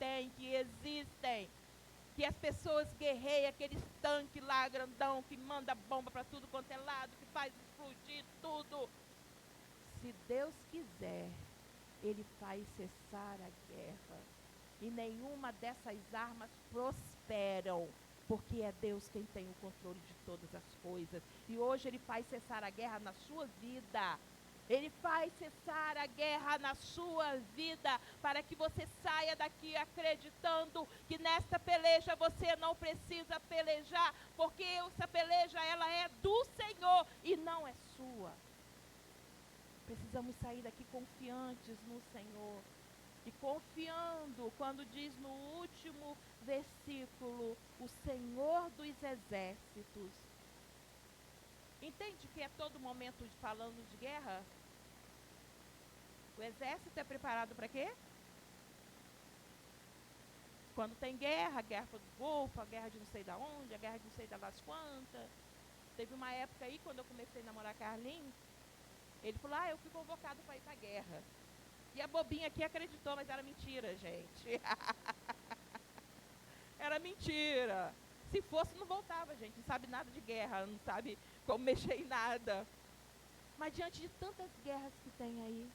existem. Que as pessoas guerreiam, aqueles tanques lá grandão, que manda bomba para tudo quanto é lado, que faz explodir tudo. Se Deus quiser, Ele faz cessar a guerra. E nenhuma dessas armas prosperam, porque é Deus quem tem o controle de todas as coisas. E hoje Ele faz cessar a guerra na sua vida. Ele faz cessar a guerra na sua vida, para que você saia daqui acreditando que nesta peleja você não precisa pelejar, porque essa peleja ela é do Senhor e não é sua. Precisamos sair daqui confiantes no Senhor. E confiando, quando diz no último versículo, o Senhor dos exércitos. Entende que é todo momento falando de guerra? O exército é preparado para quê? Quando tem guerra, a guerra do Golfo, a guerra de não sei da onde, a guerra de não sei das quantas. Teve uma época aí, quando eu comecei a namorar Carlinhos, ele falou, eu fui convocado para ir para a guerra. E a bobinha aqui acreditou, mas era mentira, gente. Era mentira. Se fosse, não voltava, gente. Não sabe nada de guerra, não sabe como mexer em nada. Mas diante de tantas guerras que tem aí,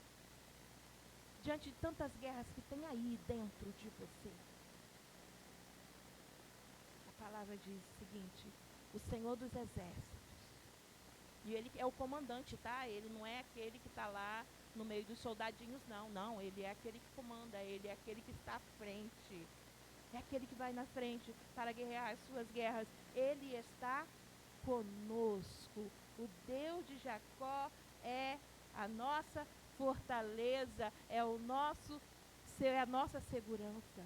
diante de tantas guerras que tem aí dentro de você, a palavra diz o seguinte, o Senhor dos exércitos, e Ele é o comandante, tá? Ele não é aquele que está lá no meio dos soldadinhos, não, Ele é aquele que comanda, Ele é aquele que está à frente, é aquele que vai na frente para guerrear as suas guerras. Ele está conosco, o Deus de Jacó é a nossa fortaleza, é a nossa segurança.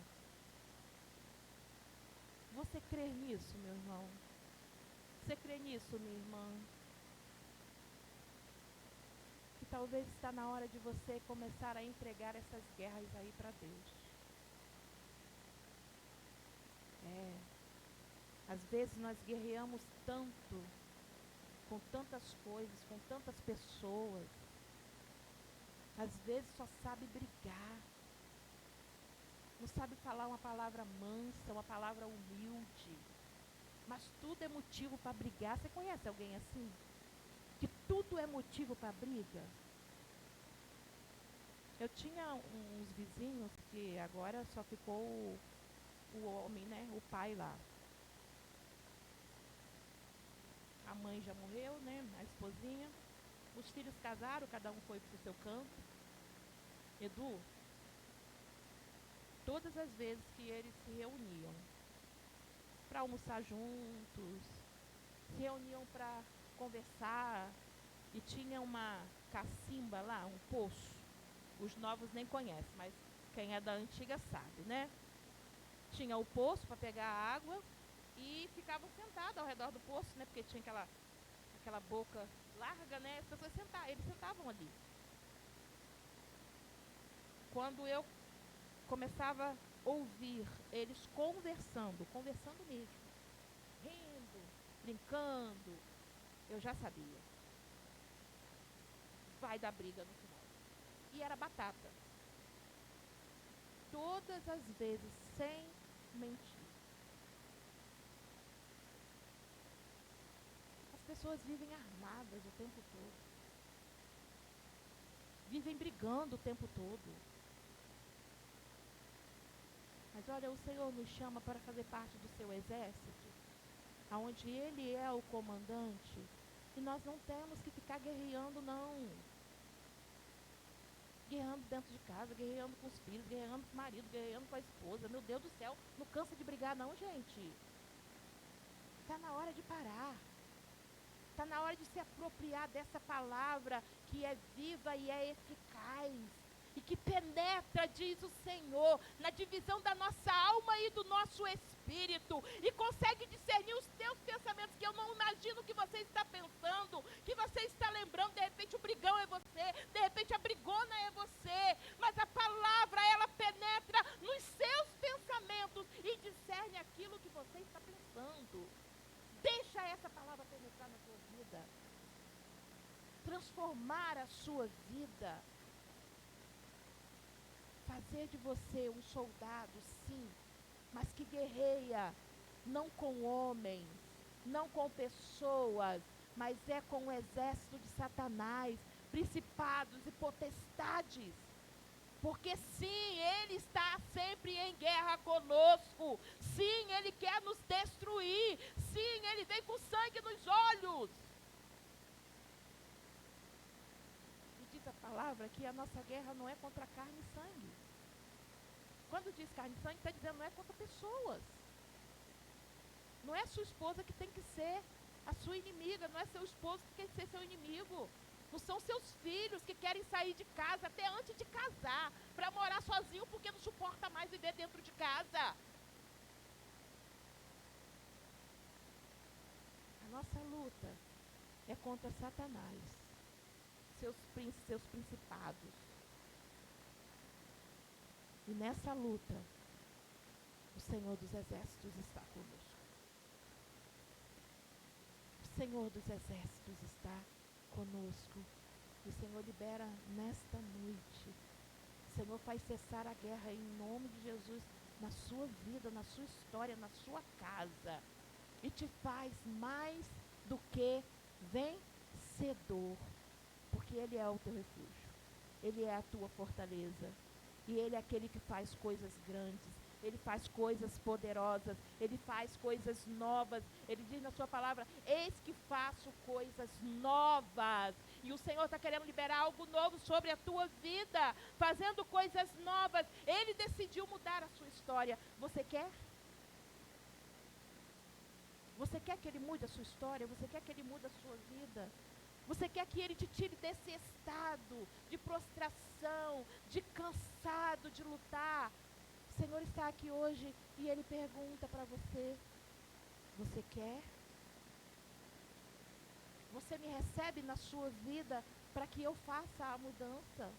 Você crê nisso, meu irmão? Você crê nisso, minha irmã? Que talvez está na hora de você começar a entregar essas guerras aí para Deus. Às vezes nós guerreamos tanto, com tantas coisas, com tantas pessoas. Às vezes só sabe brigar. Não sabe falar uma palavra mansa, uma palavra humilde. Mas tudo é motivo para brigar. Você conhece alguém assim? Que tudo é motivo para briga? Eu tinha uns vizinhos que agora só ficou o homem, né? O pai lá. A mãe já morreu, né? A esposinha. Os filhos casaram, cada um foi para o seu canto. Edu, todas as vezes que eles se reuniam para almoçar juntos, se reuniam para conversar, e tinha uma cacimba lá, um poço. Os novos nem conhecem, mas quem é da antiga sabe, né? Tinha o poço para pegar a água e ficavam sentados ao redor do poço, né? Porque tinha aquela boca larga, né? As pessoas eles sentavam ali. Quando eu começava a ouvir eles conversando mesmo, rindo, brincando, eu já sabia. Vai dar briga no final. E era batata. Todas as vezes, sem mentir. As pessoas vivem armadas o tempo todo. Vivem brigando o tempo todo. Mas olha, o Senhor nos chama para fazer parte do seu exército, onde Ele é o comandante, e nós não temos que ficar guerreando, não. Guerreando dentro de casa, guerreando com os filhos, guerreando com o marido, guerreando com a esposa. Meu Deus do céu, não cansa de brigar não, gente. Está na hora de parar. Está na hora de se apropriar dessa palavra que é viva e é eficaz. e que penetra, diz o Senhor, na divisão da nossa alma e do nosso espírito, e consegue discernir os teus pensamentos, que eu não imagino o que você está pensando, que você está lembrando. De repente o brigão é você, de repente a brigona é você, mas a palavra, ela penetra nos seus pensamentos e discerne aquilo que você está pensando. Deixa essa palavra penetrar na sua vida, transformar a sua vida, fazer de você um soldado, sim, mas que guerreia, não com homens, não com pessoas, mas é com o exército de Satanás, principados e potestades. Porque sim, Ele está sempre em guerra conosco. Sim, Ele quer nos destruir. Sim, Ele vem com sangue nos olhos. E diz a palavra que a nossa guerra não é contra carne e sangue. Quando diz carne e sangue, está dizendo não é contra pessoas. Não é a sua esposa que tem que ser a sua inimiga, não é seu esposo que tem que ser seu inimigo. Não são seus filhos que querem sair de casa até antes de casar, para morar sozinho porque não suporta mais viver dentro de casa. A nossa luta é contra Satanás, seus principados. E nessa luta, o Senhor dos Exércitos está conosco. O Senhor dos Exércitos está conosco. O Senhor libera nesta noite. O Senhor faz cessar a guerra em nome de Jesus na sua vida, na sua história, na sua casa. E te faz mais do que vencedor. Porque Ele é o teu refúgio. Ele é a tua fortaleza. E Ele é aquele que faz coisas grandes. Ele faz coisas poderosas. Ele faz coisas novas. Ele diz na sua palavra: eis que faço coisas novas. E o Senhor está querendo liberar algo novo sobre a tua vida, fazendo coisas novas. Ele decidiu mudar a sua história. Você quer? Você quer que Ele mude a sua história? Você quer que Ele mude a sua vida? Você quer que Ele te tire desse estado de prostração, de cansado de lutar? O Senhor está aqui hoje e Ele pergunta para você: você quer? Você me recebe na sua vida para que eu faça a mudança?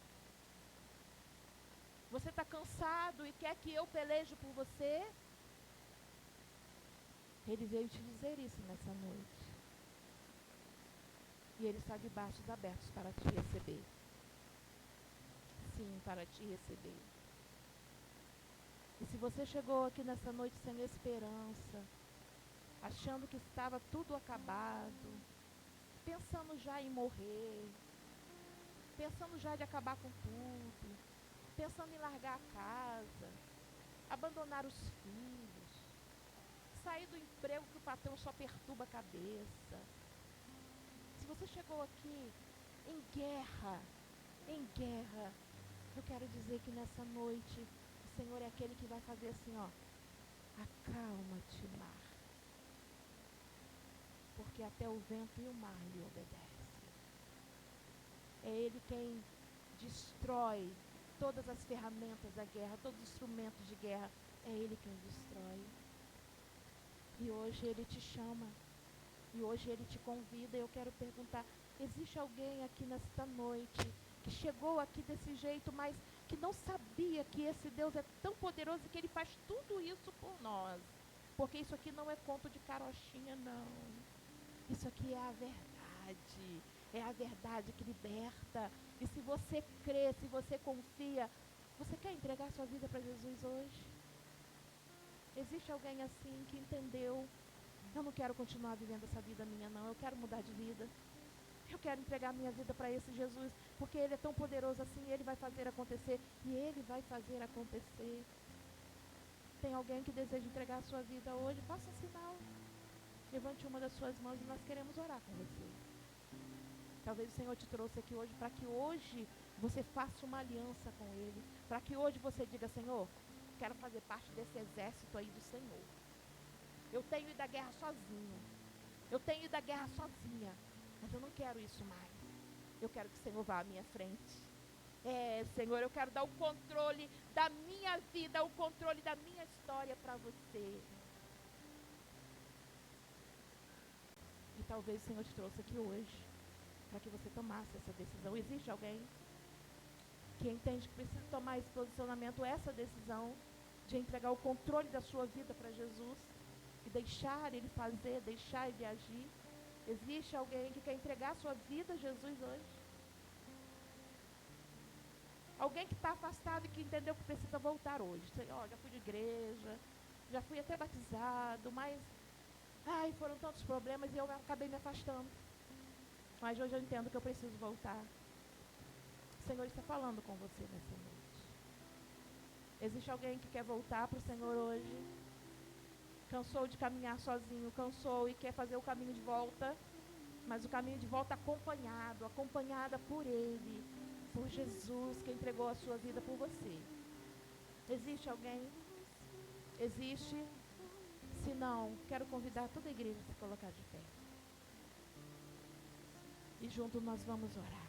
Você está cansado e quer que eu peleje por você? Ele veio te dizer isso nessa noite. E Ele está de braços abertos para te receber. Sim, para te receber. E se você chegou aqui nessa noite sem esperança, achando que estava tudo acabado, pensando já em morrer, pensando já de acabar com tudo, pensando em largar a casa, abandonar os filhos, sair do emprego que o patrão só perturba a cabeça. Se você chegou aqui em guerra, eu quero dizer que nessa noite o Senhor é aquele que vai fazer assim, ó: acalma-te, mar, porque até o vento e o mar lhe obedecem. É Ele quem destrói todas as ferramentas da guerra, todos os instrumentos de guerra. É Ele quem destrói. E hoje Ele te chama. E hoje Ele te convida. Eu quero perguntar: existe alguém aqui nesta noite que chegou aqui desse jeito, mas que não sabia que esse Deus é tão poderoso e que Ele faz tudo isso por nós? Porque isso aqui não é conto de carochinha, não. Isso aqui é a verdade. É a verdade que liberta. E se você crê, se você confia, você quer entregar sua vida para Jesus hoje? Existe alguém assim que entendeu: eu não quero continuar vivendo essa vida minha, não. Eu quero mudar de vida. Eu quero entregar minha vida para esse Jesus, porque Ele é tão poderoso assim, Ele vai fazer acontecer, e Ele vai fazer acontecer. Tem alguém que deseja entregar a sua vida hoje? Faça um sinal. Levante uma das suas mãos e nós queremos orar com você. Talvez o Senhor te trouxe aqui hoje para que hoje você faça uma aliança com Ele, para que hoje você diga: Senhor, quero fazer parte desse exército aí do Senhor. Eu tenho ido à guerra sozinho. Eu tenho ido à guerra sozinha. Mas eu não quero isso mais. Eu quero que o Senhor vá à minha frente. Senhor, eu quero dar o controle da minha vida, o controle da minha história para você. E talvez o Senhor te trouxe aqui hoje para que você tomasse essa decisão. Existe alguém que entende que precisa tomar esse posicionamento, essa decisão de entregar o controle da sua vida para Jesus e deixar Ele fazer, deixar Ele agir? Existe alguém que quer entregar a sua vida a Jesus hoje? Alguém que está afastado e que entendeu que precisa voltar hoje. Já fui de igreja, já fui até batizado, mas foram tantos problemas e eu acabei me afastando. Mas hoje eu entendo que eu preciso voltar. O Senhor está falando com você nessa noite. Existe alguém que quer voltar para o Senhor hoje? Cansou de caminhar sozinho, cansou e quer fazer o caminho de volta, mas o caminho de volta acompanhada por Ele, por Jesus, que entregou a sua vida por você. Existe alguém? Existe? Se não, quero convidar toda a igreja a se colocar de pé. E junto nós vamos orar.